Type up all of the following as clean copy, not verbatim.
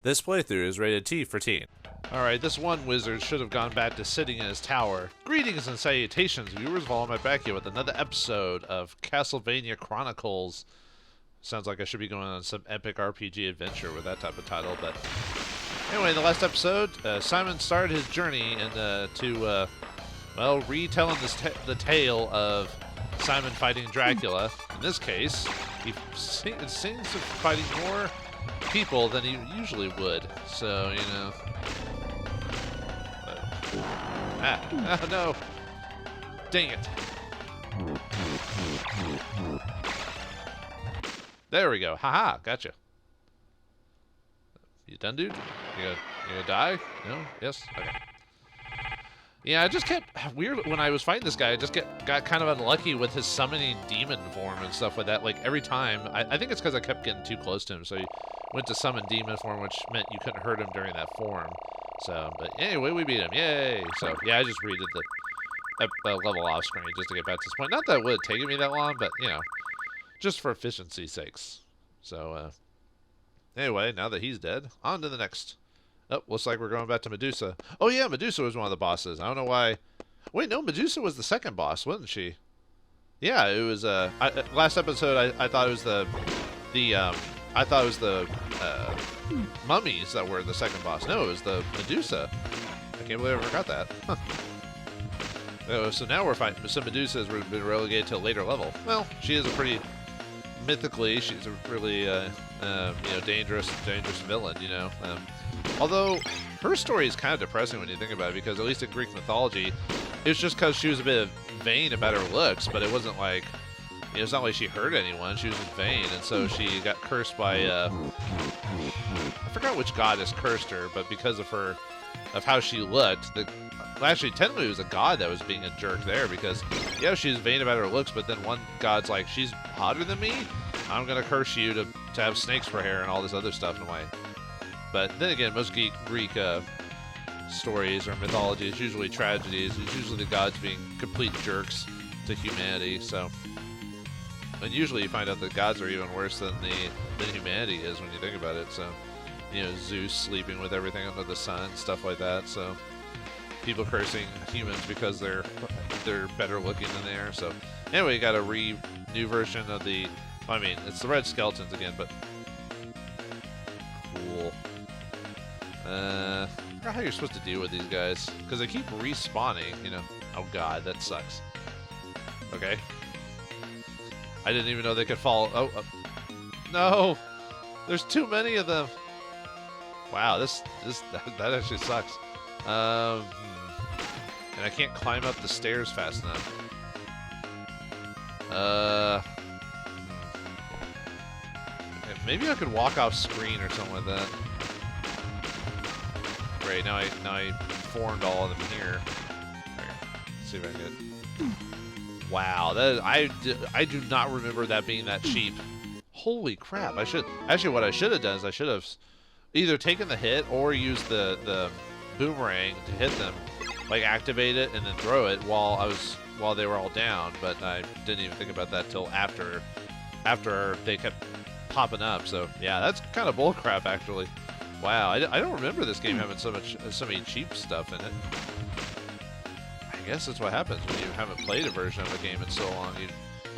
This playthrough is rated T for teen. Alright, this one wizard should have gone back to sitting in his tower. Greetings and salutations, viewers. Vauldemare back here with another episode of Castlevania Chronicles. Sounds like I should be going on some epic RPG adventure with that type of title, but... Anyway, in the last episode, Simon started his journey well, retelling the tale of Simon fighting Dracula. In this case, he seems to be fighting more people than he usually would, so, you know. Oh no! Dang it! There we go. Haha, gotcha. You done, dude? You gonna die? No? Yes? Okay. Yeah, I just kept weird when I was fighting this guy. I just got kind of unlucky with his summoning demon form and stuff like that. Like every time, I think it's because I kept getting too close to him. So he went to summon demon form, which meant you couldn't hurt him during that form. So, but anyway, we beat him. Yay! So yeah, I just redid the level off screen just to get back to this point. Not that it would have taken me that long, but you know, just for efficiency's sakes. So anyway, now that he's dead, on to the next. Oh, looks like we're going back to Medusa. Oh yeah, Medusa was one of the bosses. I don't know why. Wait, no, Medusa was the second boss, wasn't she? Yeah, it was. Last episode, I thought it was the mummies that were the second boss. No, it was the Medusa. I can't believe I forgot that. Huh. Oh, so now we're fighting. So Medusa has been relegated to a later level. Well, she is a pretty mythically. She's a really dangerous villain. You know. Although, her story is kind of depressing when you think about it, because at least in Greek mythology, it's just because she was a bit vain about her looks, but it wasn't like, it's not like she hurt anyone, she was just vain, and so she got cursed by, I forgot which goddess cursed her, but because of how she looked, actually, technically it was a god that was being a jerk there, because, yeah, she was vain about her looks, but then one god's like, she's hotter than me? I'm gonna curse you to have snakes for hair and all this other stuff, and I'm like... But then again, most Greek stories or mythology is usually tragedies. It's usually the gods being complete jerks to humanity. So, and usually you find out that gods are even worse than humanity is when you think about it. So, you know, Zeus sleeping with everything under the sun, stuff like that. So, people cursing humans because they're better looking than they are. So, anyway, you got a new version of the. I mean, it's the red skeletons again, but cool. I forgot how you're supposed to deal with these guys, because they keep respawning, you know. Oh god, that sucks. Okay. I didn't even know they could fall. Oh, no! There's too many of them! Wow, that actually sucks. And I can't climb up the stairs fast enough. Maybe I could walk off screen or something like that. Great, now I formed all of them here. Okay, let's see if I can get... Wow, I do not remember that being that cheap. Holy crap! Actually what I should have done is I should have either taken the hit or used the boomerang to hit them, like activate it and then throw it while they were all down. But I didn't even think about that till after they kept popping up. So yeah, that's kind of bullcrap actually. Wow, I don't remember this game having so many cheap stuff in it. I guess that's what happens when you haven't played a version of a game in so long.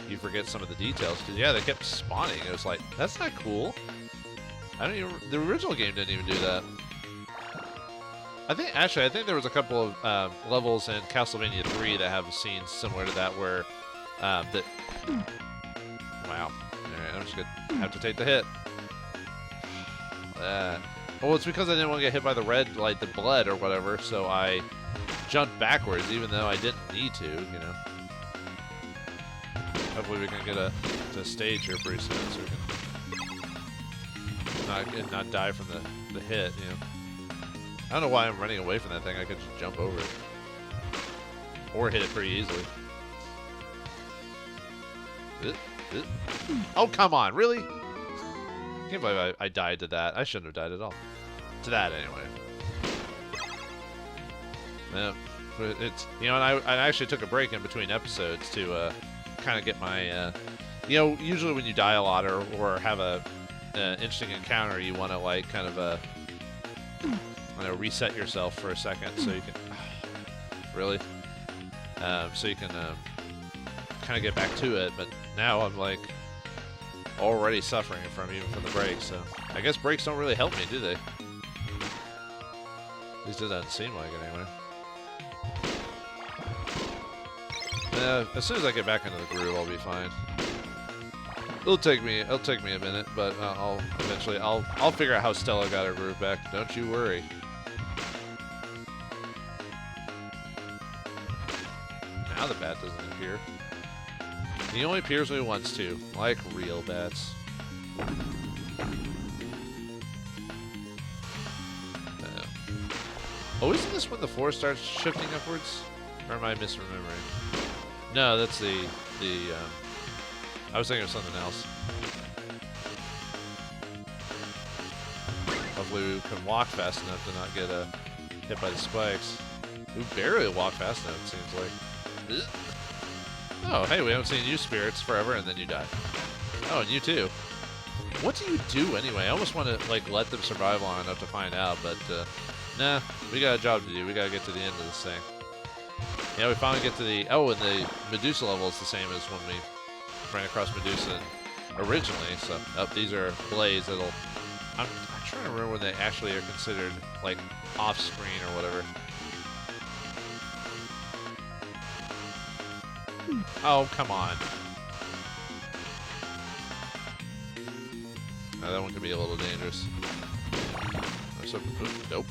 You forget some of the details. Because yeah, they kept spawning. It was like, that's not cool. The original game didn't even do that. I think there was a couple of levels in Castlevania 3 that have scenes similar to that where wow. Alright, I'm just gonna have to take the hit. Well, it's because I didn't want to get hit by the red, like the blood or whatever, so I jumped backwards, even though I didn't need to, you know. Hopefully we can get a stage here pretty soon, so we can not die from the hit, you know. I don't know why I'm running away from that thing. I could just jump over it. Or hit it pretty easily. Oh, come on, really? I can't believe I died to that. I shouldn't have died at all. To that, anyway. Yeah, but it's, you know, and I actually took a break in between episodes to kind of get my, you know, usually when you die a lot or have a interesting encounter, you want to, like, kind of reset yourself for a second so you can really so you can kind of get back to it. But now I'm like already suffering from even from the breaks. So I guess breaks don't really help me, do they? At least it doesn't seem like it anyway. As soon as I get back into the groove, I'll be fine. It'll take me a minute, but I'll figure out how Stella got her groove back. Don't you worry. Now the bat doesn't appear. He only appears when he wants to, like real bats. Oh, isn't this when the floor starts shifting upwards? Or am I misremembering? No, that's the I was thinking of something else. Hopefully we can walk fast enough to not get hit by the spikes. We barely walk fast enough, it seems like. Oh, hey, we haven't seen you spirits forever, and then you die. Oh, and you too. What do you do anyway? I almost want to like let them survive long enough to find out, but nah, we got a job to do. We got to get to the end of this thing. Yeah, we finally get to the... Oh, and the Medusa level is the same as when we ran across Medusa originally. So, these are blades that'll... I'm trying to remember when they actually are considered, like, off-screen or whatever. Oh, come on. Now, that one could be a little dangerous. Nope.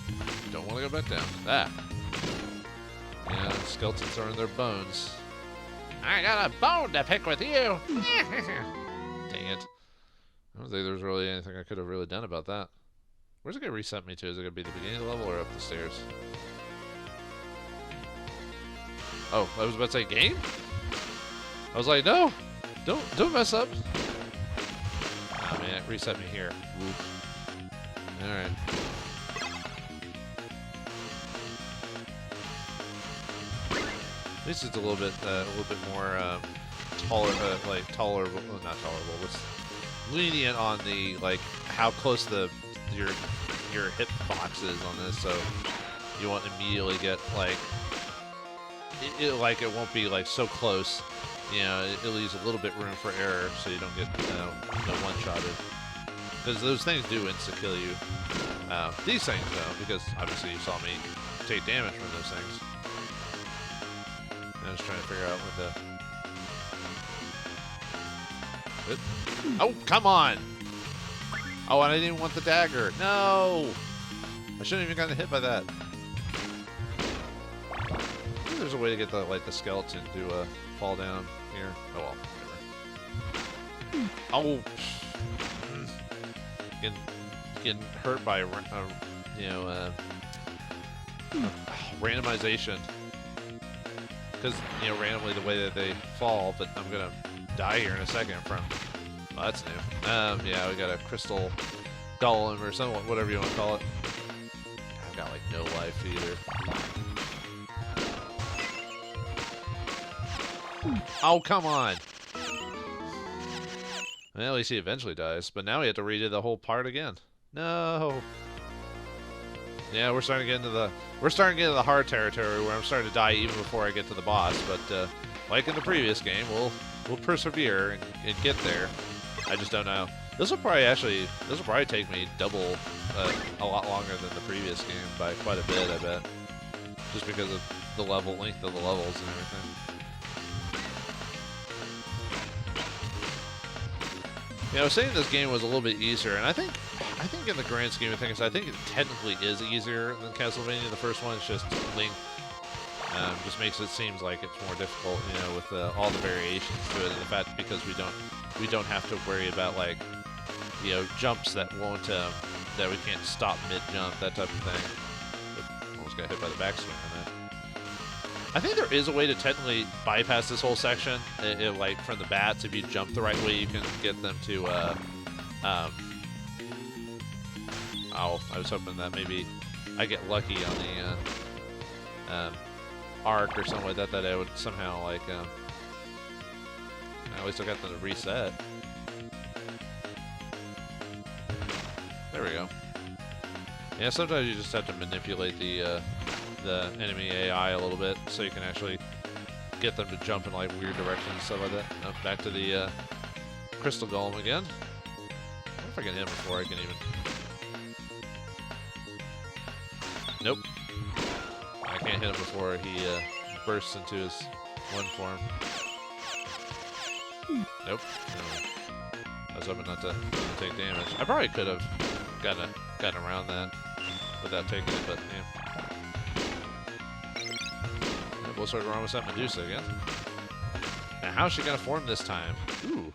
Don't want to go back down. Ah. Yeah, skeletons are in their bones. I got a bone to pick with you! Dang it. I don't think there's really anything I could have really done about that. Where's it going to reset me to? Is it going to be the beginning of the level or up the stairs? Oh, I was about to say game? I was like, no! Don't mess up! Oh man, it reset me here. Alright. At least it's a little bit more tolerable. Well, not tolerable. It's lenient on the like how close your hit box is on this, so you won't immediately get like it won't be like so close. You know, it leaves a little bit room for error, so you don't get one-shotted. Because those things do insta-kill you. These things though, because obviously you saw me take damage from those things. I was trying to figure out what the... Oh, come on! Oh, and I didn't want the dagger. No! I shouldn't even gotten hit by that. Maybe there's a way to get the skeleton to fall down here. Oh well, whatever. Oh! Getting hurt by, randomization. Because, randomly the way that they fall, but I'm going to die here in a second from... Oh, that's new. Yeah, we got a crystal golem or something, whatever you want to call it. I've got, like, no life either. Oh, come on! Well, at least he eventually dies, but now we have to redo the whole part again. No! Yeah, we're starting to get into the hard territory where I'm starting to die even before I get to the boss. But like in the previous game, we'll persevere and get there. I just don't know. This will probably take me double, a lot longer than the previous game by quite a bit, I bet, just because of the length of the levels and everything. Yeah, I was saying this game was a little bit easier, and I think in the grand scheme of things, I think it technically is easier than Castlevania. The first one is just Link. Just makes it seems like it's more difficult, with all the variations to it, and the fact because we don't have to worry about jumps that won't that we can't stop mid-jump, that type of thing. But almost got hit by the backswing on that. I think there is a way to technically bypass this whole section. Like from the bats, if you jump the right way, you can get them to. Oh, I was hoping that maybe I get lucky on the arc or something like that. That I would somehow like. At least I got them to reset. There we go. Yeah, sometimes you just have to manipulate the enemy AI a little bit so you can actually get them to jump in like weird directions and stuff like that. Now back to the Crystal Golem again. I wonder if I can hit him before I can even... Nope. I can't hit him before he bursts into his one form. Nope. No. I was hoping not to take damage. I probably could have gotten around that without taking it, but yeah. We'll start around with that Medusa again. Now, how's she gonna form this time? Ooh.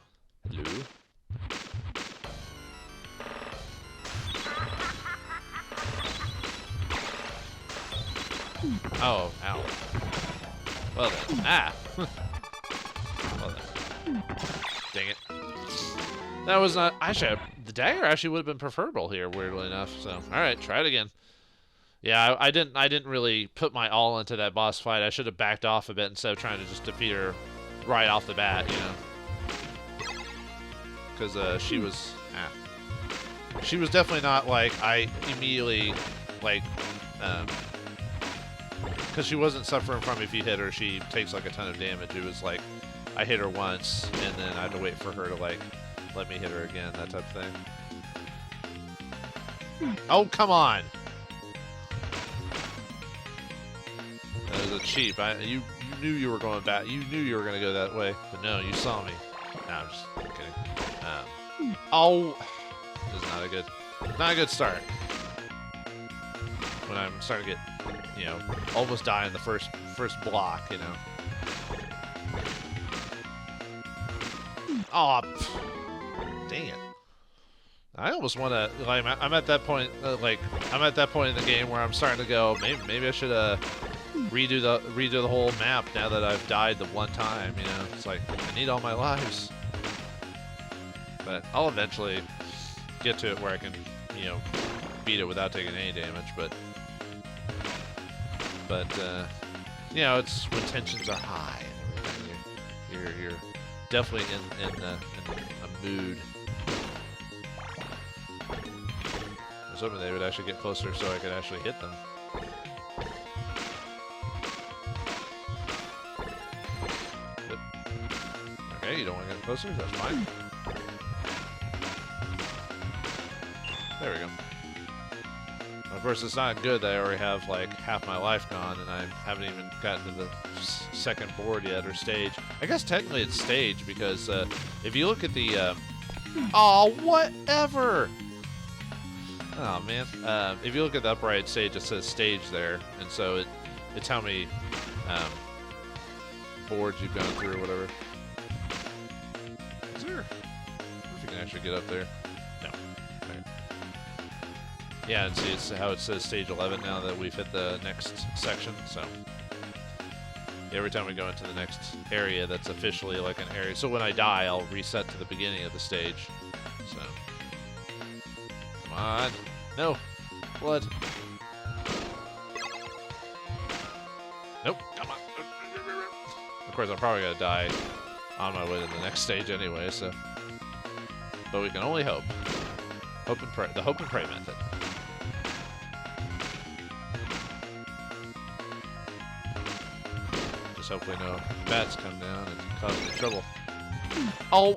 Hello. Oh, ow. Well then. Ah! Well then. Dang it. That was not... Actually, the dagger actually would have been preferable here, weirdly enough. So, alright, try it again. Yeah, I didn't really put my all into that boss fight. I should have backed off a bit instead of trying to just defeat her right off the bat, you know. Because she was... She was definitely not like... I immediately, like... Because she wasn't suffering from if you hit her, she takes like a ton of damage. It was like, I hit her once, and then I had to wait for her to like, let me hit her again, that type of thing. Oh, come on! That was a cheap. You knew you were going back. You knew you were going to go that way, but no, you saw me. No, I'm just kidding. Oh! This is not a good start. When I'm starting to get, you know, almost die in the first block, you know. Oh, dang it! I almost want to. Like, I'm at that point. I'm at that point in the game where I'm starting to go. Maybe I should redo the whole map now that I've died the one time. You know, it's like I need all my lives. But I'll eventually get to it where I can, you know, beat it without taking any damage. But you know, it's when tensions are high and everything. You're definitely in a mood. I was hoping they would actually get closer so I could actually hit them. Yep. Okay, you don't want to get closer? That's fine. There we go. Of course, it's not good that I already have like half my life gone and I haven't even gotten to the second board yet, or stage. I guess technically it's stage because if you look at the... oh, whatever! Oh, man. If you look at the upright stage, it says stage there, and so it's how many boards you've gone through or whatever. Is there... I wonder if you can actually get up there. No. Okay. Yeah, and see, it's how it says stage 11 now that we've hit the next section, so... Every time we go into the next area, that's officially like an area. So when I die, I'll reset to the beginning of the stage. So... Come on. No. Blood. Nope. Come on. Of course, I'm probably going to die on my way to the next stage anyway, so... But we can only hope. Hope and pray. The hope and pray method. Just hopefully no bats come down and cause me trouble. Oh!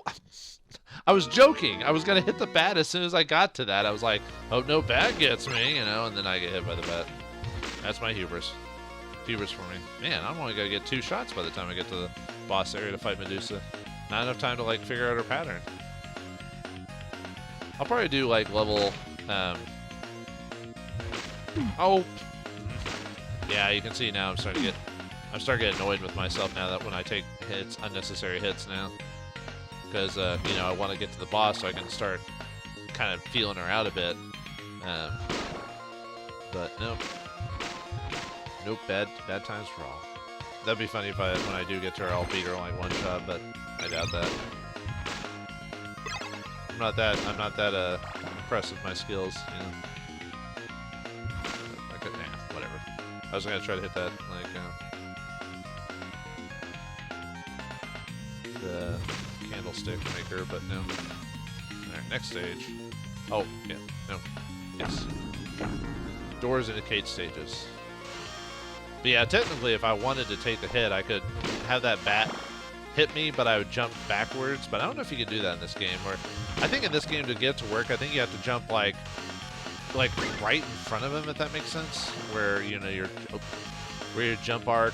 I was joking. I was going to hit the bat as soon as I got to that. I was like, hope no bat gets me, you know, and then I get hit by the bat. That's my hubris. Hubris for me. Man, I'm only going to get 2 shots by the time I get to the boss area to fight Medusa. Not enough time to, like, figure out her pattern. I'll probably do, like, level... Oh! Yeah, you can see now I'm starting to get annoyed with myself now that when I take hits, unnecessary hits now. Because, you know, I want to get to the boss so I can start kind of feeling her out a bit. But, nope. Nope, bad times for all. That'd be funny if when I do get to her, I'll beat her in like one shot, but I doubt that. I'm not that impressed with my skills, you know. I could, nah, whatever. I was gonna try to hit that, like, the candlestick maker, but no. Alright, next stage. Oh, yeah, no. Yes. Doors indicate stages. But yeah, technically, if I wanted to take the hit, I could have that bat hit me, but I would jump backwards. But I don't know if you can do that in this game. Where I think in this game to get it to work, I think you have to jump like right in front of him, if that makes sense. Where where your jump arc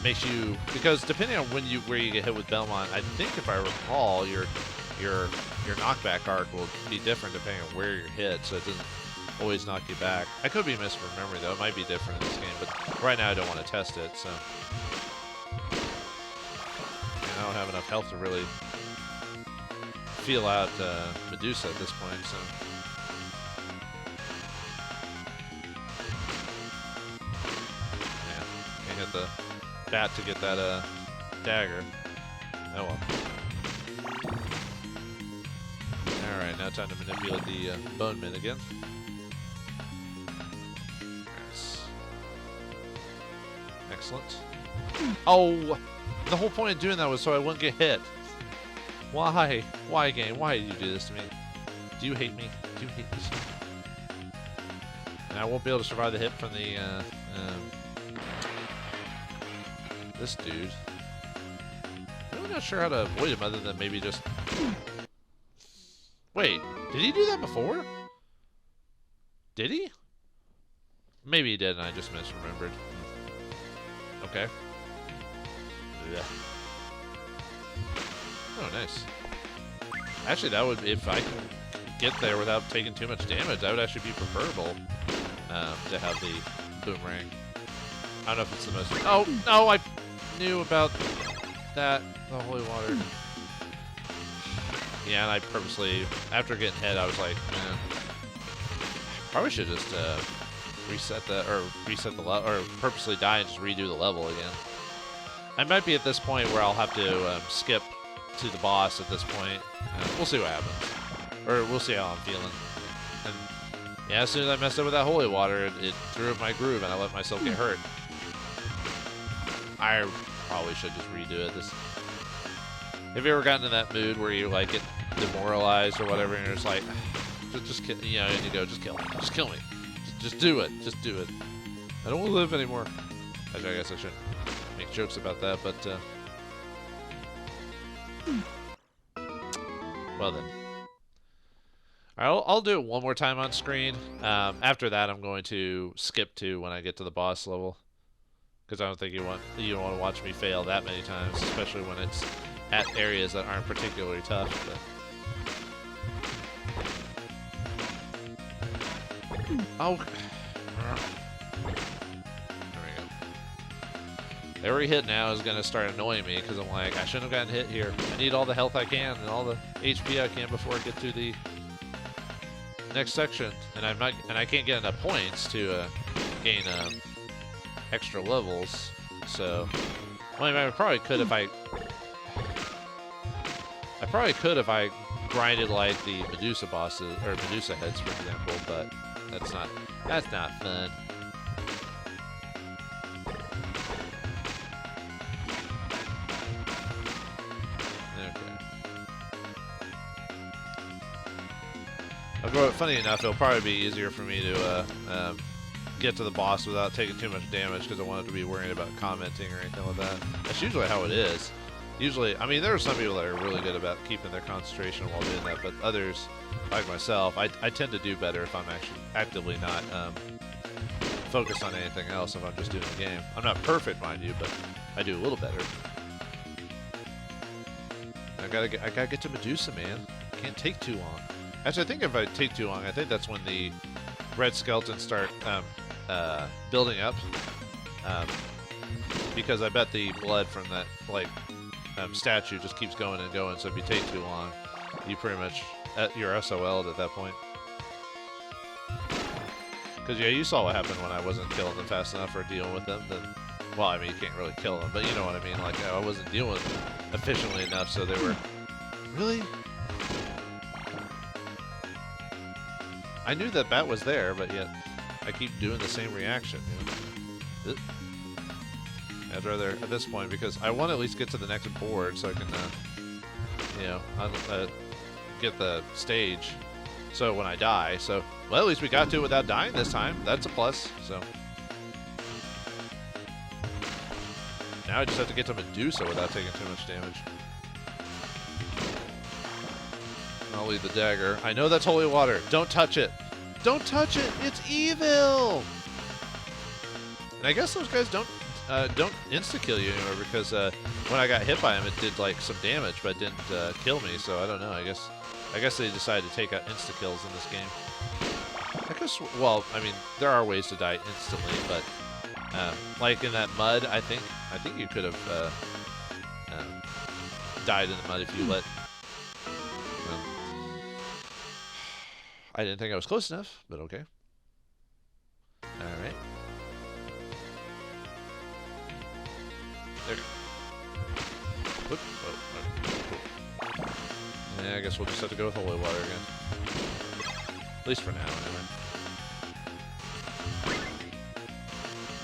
makes you, because depending on where you get hit with Belmont, I think if I recall, your knockback arc will be different depending on where you're hit, so it doesn't always knock you back. I could be misremembering though; it might be different in this game, but right now I don't want to test it, so I don't have enough health to really feel out Medusa at this point, so. Yeah, can't hit the bat to get that dagger. Oh well. Alright, now time to manipulate the bone min again. Yes. Excellent. Oh! The whole point of doing that was so I wouldn't get hit. Why? Why, game? Why did you do this to me? Do you hate me? Do you hate me? And I won't be able to survive the hit from the, this dude. I'm really not sure how to avoid him other than maybe just... Wait, did he do that before? Did he? Maybe he did and I just misremembered. Okay. Yeah. Oh, nice. Actually, that would, if I can get there without taking too much damage, that would actually be preferable to have the boomerang. I don't know if it's the most... Oh, no, I knew about that. The holy water. Yeah, and I purposely, after getting hit, I was like, probably should just reset the level, or purposely die and just redo the level again. I might be at this point where I'll have to skip to the boss at this point. We'll see what happens. Or we'll see how I'm feeling. And yeah, as soon as I messed up with that holy water, it threw up my groove and I let myself get hurt. I probably should just redo it. Have you ever gotten in that mood where you like get demoralized or whatever, and you're just like, just kill, you know, and you go, just kill me, just kill me, just do it, just do it. I don't want to live anymore. Actually, I guess I shouldn't make jokes about that, but well then. Alright, I'll do it one more time on screen. After that, I'm going to skip to when I get to the boss level, because I don't think you want to watch me fail that many times, especially when it's at areas that aren't particularly tough. But. Oh. There we go. Every hit now is going to start annoying me because I'm like, I shouldn't have gotten hit here. I need all the health I can and all the HP I can before I get to the next section. And I can't get enough points to gain extra levels. So, well, I mean, I probably could if I grinded like the Medusa bosses or Medusa heads, for example, but that's not fun. Okay. Funny enough, it'll probably be easier for me to get to the boss without taking too much damage because I don't want to be worrying about commenting or anything like that. That's usually how it is. Usually, I mean, there are some people that are really good about keeping their concentration while doing that, but others, like myself, I tend to do better if I'm actually actively not focused on anything else if I'm just doing the game. I'm not perfect, mind you, but I do a little better. I gotta get to Medusa, man. Can't take too long. Actually, I think if I take too long, I think that's when the red skeletons start building up. Because I bet the blood from that, like, statue just keeps going and going, so if you take too long, you pretty much, you're SOL'd at that point. Because, yeah, you saw what happened when I wasn't killing them fast enough or dealing with them. Then, well, I mean, you can't really kill them, but you know what I mean. Like, I wasn't dealing with them efficiently enough, so they were... Really? I knew that bat was there, but yet I keep doing the same reaction, you know? I'd rather, at this point, because I want to at least get to the next board so I can, you know, get the stage So when I die, well, at least we got to it without dying this time. That's a plus. So now I just have to get to Medusa without taking too much damage. I'll leave the dagger. I know that's holy water. Don't touch it. Don't touch it. It's evil. And I guess those guys don't insta-kill you anymore because when I got hit by him, it did like some damage, but it didn't kill me. So I don't know. I guess they decided to take out insta-kills in this game. I guess. Well, I mean, there are ways to die instantly, but like in that mud, I think you could have died in the mud if you let. I didn't think I was close enough, but okay. Alright. There. Whoop. Oh, yeah, I guess we'll just have to go with holy water again. At least for now, anyway.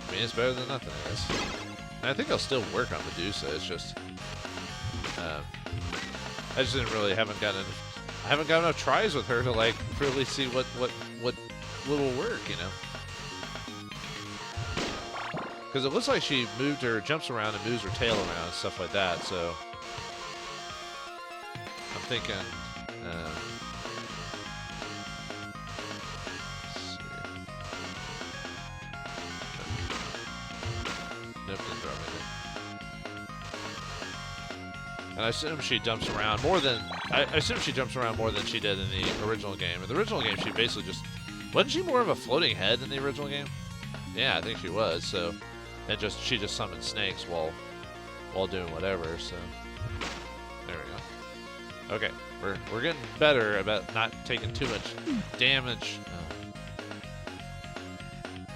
I mean, it's better than nothing, I guess. And I think I'll still work on Medusa, it's just... I just haven't gotten enough tries with her to like really see what will work, you know. Because it looks like she jumps around and moves her tail around and stuff like that. So I'm thinking. Nope, didn't drop anything. And I assume she jumps around more than she did in the original game. In the original game, she basically just wasn't she more of a floating head in the original game? Yeah, I think she was. So, and she just summoned snakes while doing whatever. So there we go. Okay, we're getting better about not taking too much damage.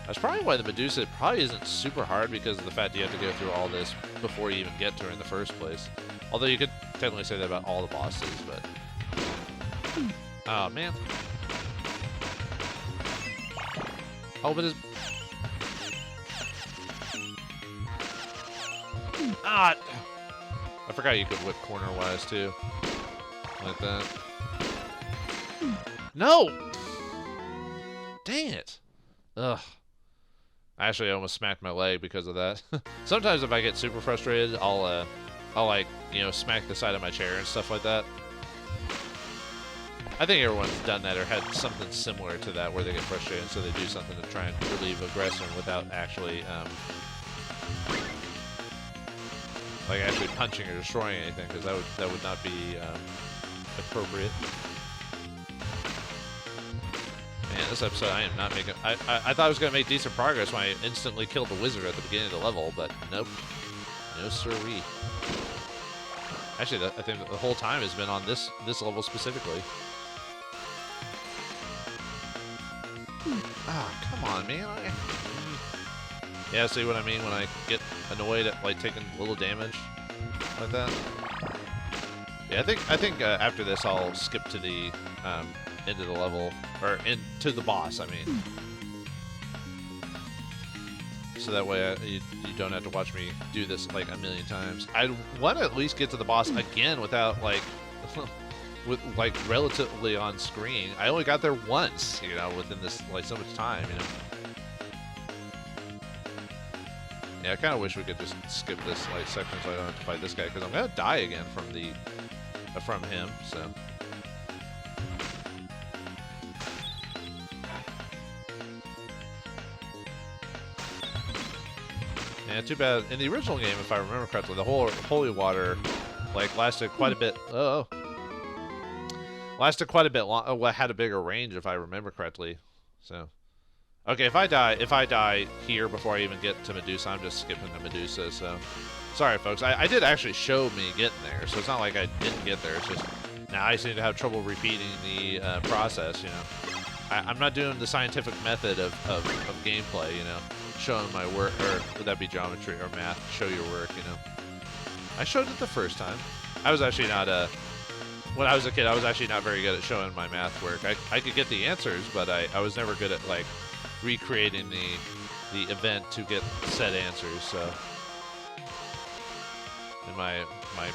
That's probably why the Medusa probably isn't super hard because of the fact that you have to go through all this before you even get to her in the first place. Although you could technically say that about all the bosses, but... Oh, man. Oh, but his... Ah! I forgot you could whip corner-wise, too. Like that. No! Dang it! Ugh. I actually almost smacked my leg because of that. Sometimes if I get super frustrated, I'll like, you know, smack the side of my chair and stuff like that. I think everyone's done that or had something similar to that where they get frustrated, so they do something to try and relieve aggression without actually, like actually punching or destroying anything, because that would not be appropriate. Man, this episode I am not making. I thought I was gonna make decent progress when I instantly killed the wizard at the beginning of the level, but nope, no siree. Actually, I think the whole time has been on this level specifically. Ah, come on, man. Yeah, see what I mean when I get annoyed at like taking little damage like that. Yeah, I think after this I'll skip to the end of the level, or into the boss. I mean, so that way you don't have to watch me do this like a million times. I want to at least get to the boss again without like, with like relatively on screen. I only got there once, you know, within this like so much time, you know. Yeah, I kind of wish we could just skip this like section so I don't have to fight this guy, because I'm gonna die again from him. So. Yeah, too bad. In the original game, if I remember correctly, the whole holy water like lasted quite a bit. Lasted quite a bit long. Oh, had a bigger range if I remember correctly. So, okay, if I die here before I even get to Medusa, I'm just skipping to Medusa. So, sorry, folks. I did actually show me getting there, so it's not like I didn't get there. It's just now I seem to have trouble repeating the process. You know, I'm not doing the scientific method of gameplay. You know. Showing my work, or would that be geometry or math? Show your work, you know. I showed it the first time. I was actually not when I was a kid, I was actually not very good at showing my math work. I could get the answers, but I was never good at like recreating the event to get said answers. So, and my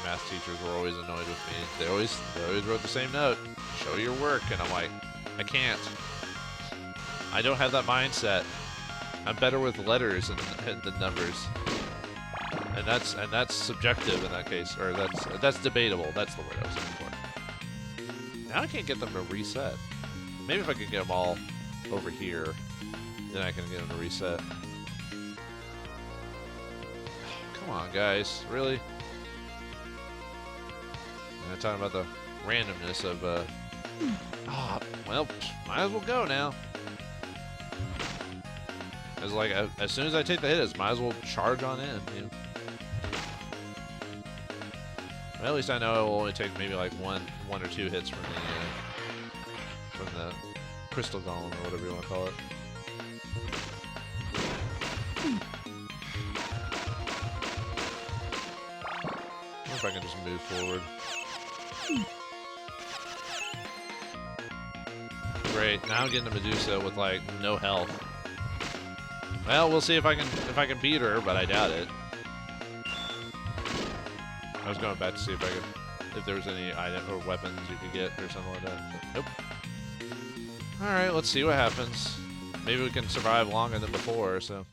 math teachers were always annoyed with me. They always wrote the same note. Show your work, and I'm like, I can't. I don't have that mindset. I'm better with letters than numbers. And that's subjective in that case, or that's debatable. That's the word I was looking for. Now I can't get them to reset. Maybe if I could get them all over here, then I can get them to reset. Come on, guys, really? I'm talking about the randomness of. Well, might as well go now. It's like as soon as I take the hit, might as well charge on in. You know? Well, at least I know it will only take maybe like one or two hits from the crystal golem or whatever you want to call it. I wonder if I can just move forward. Great. Now I'm getting a Medusa with like no health. Well, we'll see if I can beat her, but I doubt it. I was going back to see if there was any item or weapons you could get or something like that. But nope. All right, let's see what happens. Maybe we can survive longer than before. So.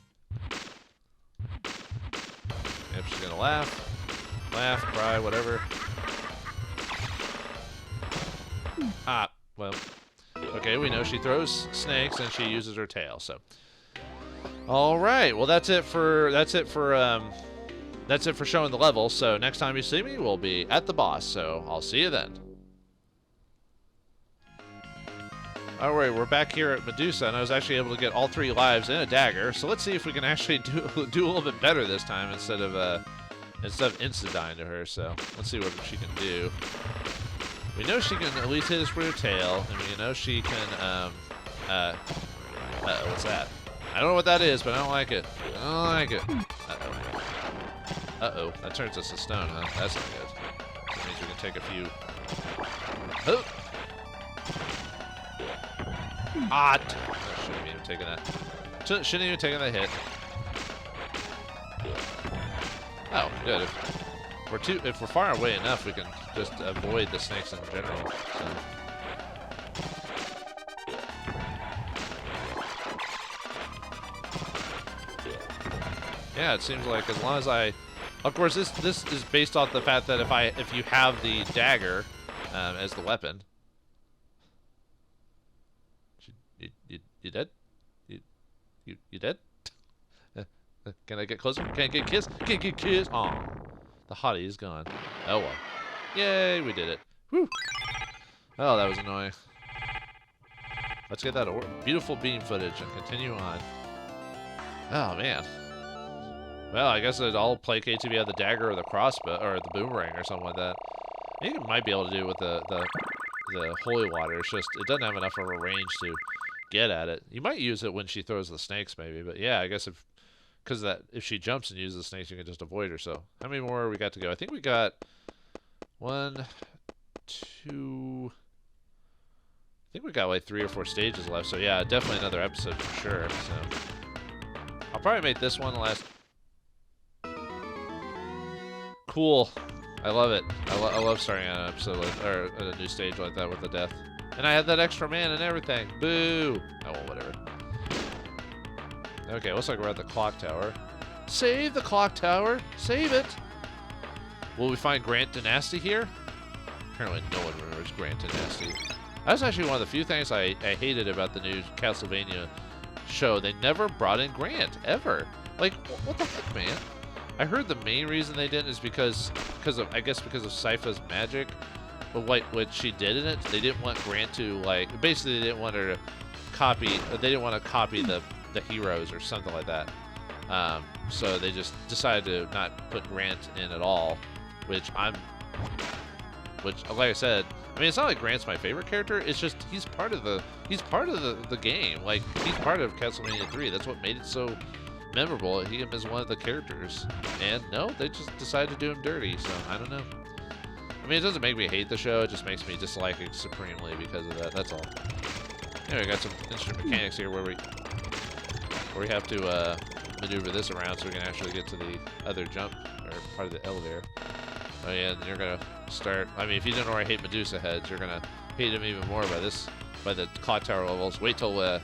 Yep, she's gonna laugh, cry, whatever. Well. Okay, we know she throws snakes and she uses her tail. So. All right. Well, that's it for showing the level. So next time you see me, we'll be at the boss. So I'll see you then. All right, we're back here at Medusa, and I was actually able to get all 3 lives and a dagger. So let's see if we can actually do a little bit better this time instead of insta-dying to her. So let's see what she can do. We know she can at least hit us with her tail, and we know she can. What's that? I don't know what that is, but I don't like it. I don't like it. Uh-oh. That turns us to stone, huh? That's not good. That means we can take a few... Oh! I shouldn't even taken that. Shouldn't even taken that hit. Oh, good. If we're far away enough, we can just avoid the snakes in general. So. Yeah, it seems like as long as I... Of course, this is based off the fact that if you have the dagger as the weapon... You dead? You dead? Can I get closer? Can I get kissed? Can I get kissed? Aw. The hottie is gone. Oh well. Yay, we did it. Whew. Oh, that was annoying. Let's get that beautiful beam footage and continue on. Oh, man. Well, I guess it all placates if you have the dagger or the crossbow or the boomerang or something like that. I think it might be able to do it with the holy water. It's just it doesn't have enough of a range to get at it. You might use it when she throws the snakes, maybe. But yeah, I guess if she jumps and uses the snakes, you can just avoid her. So how many more we got to go? I think we got 1, 2. I think we got like 3 or 4 stages left. So yeah, definitely another episode for sure. So I'll probably make this one the last. Cool. I love it. I love starting on an episode or a new stage like that with the death. And I had that extra man and everything. Boo! Oh, well, whatever. Okay, looks like we're at the clock tower. Save the clock tower! Save it! Will we find Grant Dynasty here? Apparently no one remembers Grant Dynasty. That's actually one of the few things I hated about the new Castlevania show. They never brought in Grant, ever. Like, what the heck, man? I heard the main reason they didn't is because of Sypha's magic. But what she did in it, they didn't want Grant to, like, basically they didn't want her to copy, they didn't want to copy the heroes or something like that. So they just decided to not put Grant in at all, which like I said, I mean, it's not like Grant's my favorite character, it's just he's part of the game. Like, he's part of Castlevania 3. That's what made it so memorable. Him as one of the characters. And no, they just decided to do him dirty, so I don't know. I mean, it doesn't make me hate the show, it just makes me dislike it supremely because of that, that's all. Anyway, we got some interesting mechanics here where we have to maneuver this around so we can actually get to the other jump, or part of the elevator. Oh yeah, and you're gonna start, I mean, if you didn't already hate Medusa heads, you're gonna hate him even more by this by the clock tower levels. Wait till if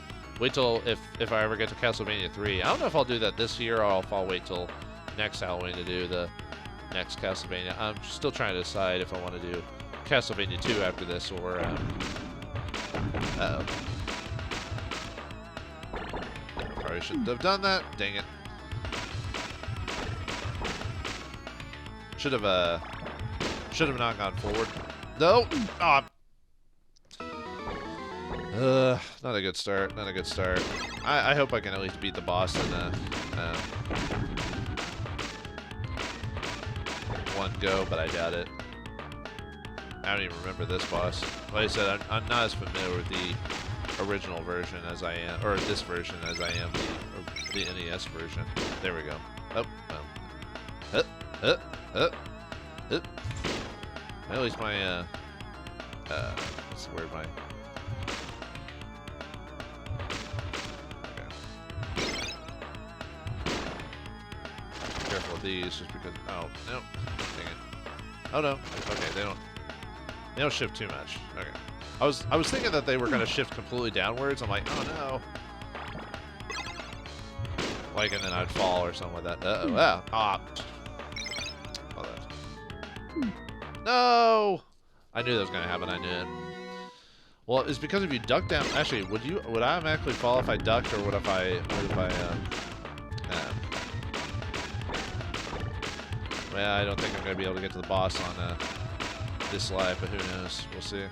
I ever get to Castlevania 3. I don't know if I'll do that this year or if I'll wait till next Halloween to do the next Castlevania. I'm still trying to decide if I want to do Castlevania 2 after this or probably shouldn't have done that. Dang it. Should have not gone forward. No. Not a good start. Not a good start. I hope I can at least beat the boss in one go, but I doubt it. I don't even remember this boss. Like I said, I'm not as familiar with the original version as I am, or this version as I am the NES version. There we go. Oh, well. At least my what's the word? My okay. Careful of these, just because. Oh no! Dang it! Oh no! Okay, they don't shift too much. Okay. I was thinking that they were gonna shift completely downwards. I'm like, oh no! Like, and then I'd fall or something like that. Uh-oh. Ah. Oh, that. No! I knew that was gonna happen. I knew it. Well, it's because if you duck down. Actually, would I automatically fall if I ducked, or what if I well, I don't think I'm gonna be able to get to the boss on this live, but who knows? We'll see.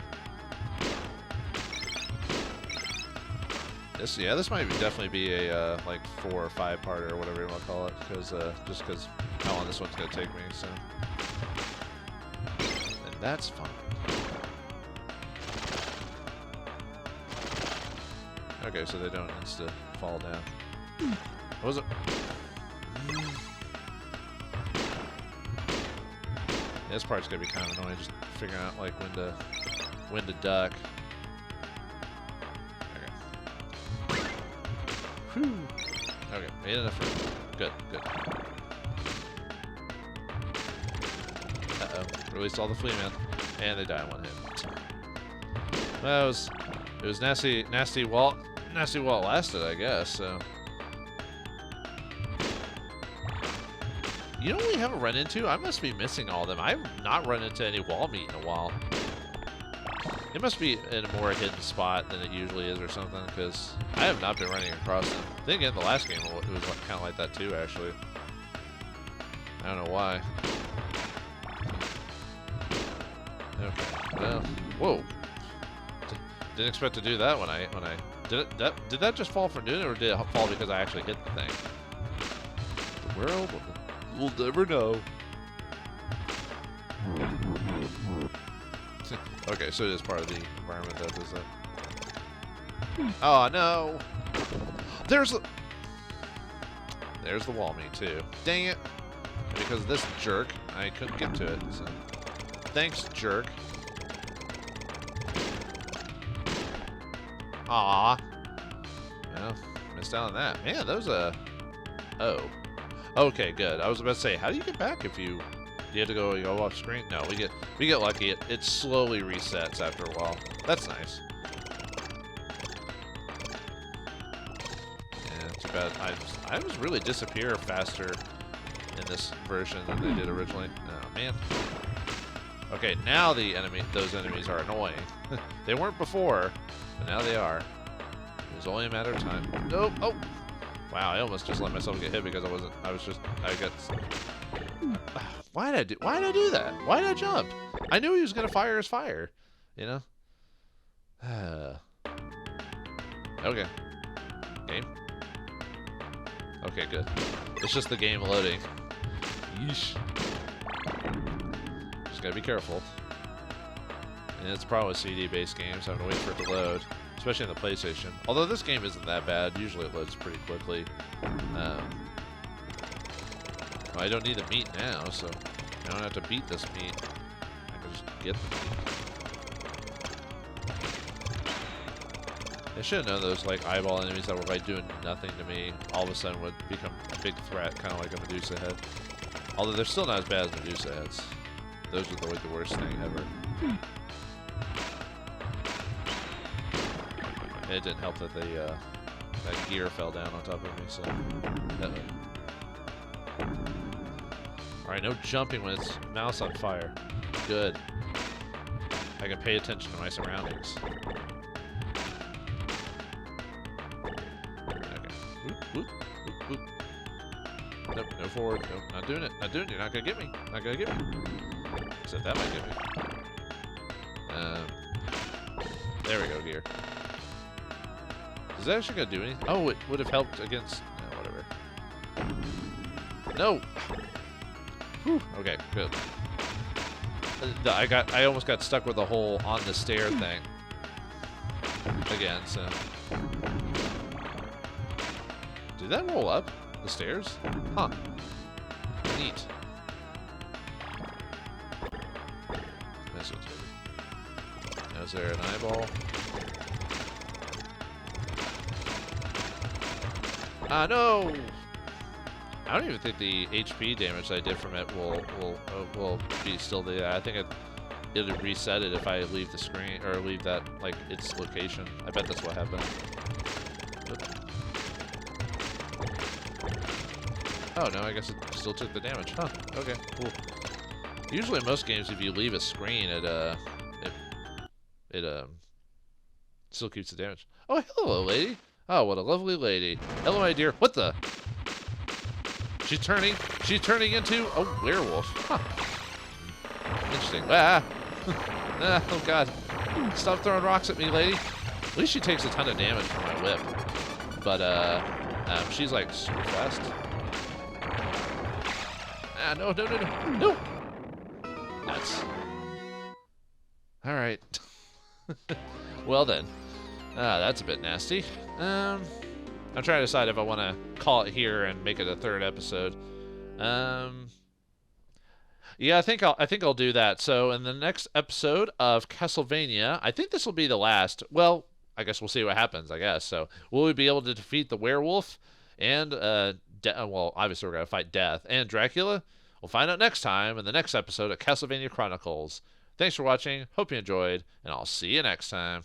This might definitely be a like 4 or 5 parter or whatever you want to call it, because just because how long this one's gonna take me. So, and that's fine. Okay, so they don't insta fall down. What was it? This part's gonna be kind of annoying, just figuring out like when to duck. Okay. Whew. Okay, made enough room. Good. Uh-oh. Released all the flea men, and they die in one hit. Well, it was nasty while it lasted, I guess. So. You know what we haven't run into? I must be missing all of them. I've not run into any wall meat in a while. It must be in a more hidden spot than it usually is or something, because I have not been running across them. I think in the last game it was kind of like that too, actually. I don't know why. Okay. Well, whoa. Didn't expect to do that when I did that just fall from doing it, or did it fall because I actually hit the thing? The world will never know. Okay, so it is part of the environment that does that. Oh no! There's the wall meat too. Dang it! And because of this jerk, I couldn't get to it. So. Thanks, jerk. Aw. Well, missed out on that. Man, those oh. Okay, good. I was about to say, how do you get back if you have to go off screen? No, we get lucky. It slowly resets after a while. That's nice. Yeah, too bad. I was really disappear faster in this version than they did originally. Oh man. Okay, now those enemies are annoying. They weren't before, but now they are. It was only a matter of time. Nope. Oh. Wow, I almost just let myself get hit because I got. Why did I do that? Why did I jump? I knew he was gonna fire his fire, you know. Okay. Game. Okay, good. It's just the game loading. Yeesh. Just gotta be careful. And it's probably a CD-based game, so I'm gonna wait for it to load. Especially in the PlayStation. Although this game isn't that bad. Usually it loads pretty quickly. I don't need the meat now, so I don't have to beat this meat. I can just get the meat. I should have known those like eyeball enemies that were like doing nothing to me all of a sudden would become a big threat, kind of like a Medusa head. Although they're still not as bad as Medusa heads. Those are like the worst thing ever. it didn't help that that gear fell down on top of me, so... Alright, no jumping when it's mouse on fire. Good. I can pay attention to my surroundings. Okay. Whoop, whoop, whoop, whoop. Nope, no forward. Nope, not doing it. Not doing it. You're not gonna get me. Not gonna get me. Except that might get me. There we go, gear. Is that actually gonna do anything? Oh, it would have helped against... No, whatever. No! Whew. Okay, good. I almost got stuck with the whole on the stair thing. Again, so... Did that roll up? The stairs? Huh. Neat. That's what's good. Now, is there an eyeball? Ah, no! I don't even think the HP damage I did from it will be still there. I think it'll reset it if I leave the screen, or leave that, like, its location. I bet that's what happened. Oops. Oh, no, I guess it still took the damage. Huh, okay, cool. Usually in most games, if you leave a screen, it still keeps the damage. Oh, hello, lady. Oh, what a lovely lady. Hello, my dear. What the? She's turning into a werewolf. Huh. Interesting. Ah. Ah, oh, God. Stop throwing rocks at me, lady. At least she takes a ton of damage from my whip. But, she's, like, super fast. Ah, no, no, no, no. No! Nuts. Alright. Well, then. Ah, that's a bit nasty. I'm trying to decide if I want to call it here and make it a third episode. Yeah, I think I'll do that. So in the next episode of Castlevania, I think this will be the last. Well, I guess we'll see what happens, I guess. So will we be able to defeat the werewolf and well, obviously we're going to fight Death and Dracula? We'll find out next time in the next episode of Castlevania Chronicles. Thanks for watching. Hope you enjoyed, and I'll see you next time.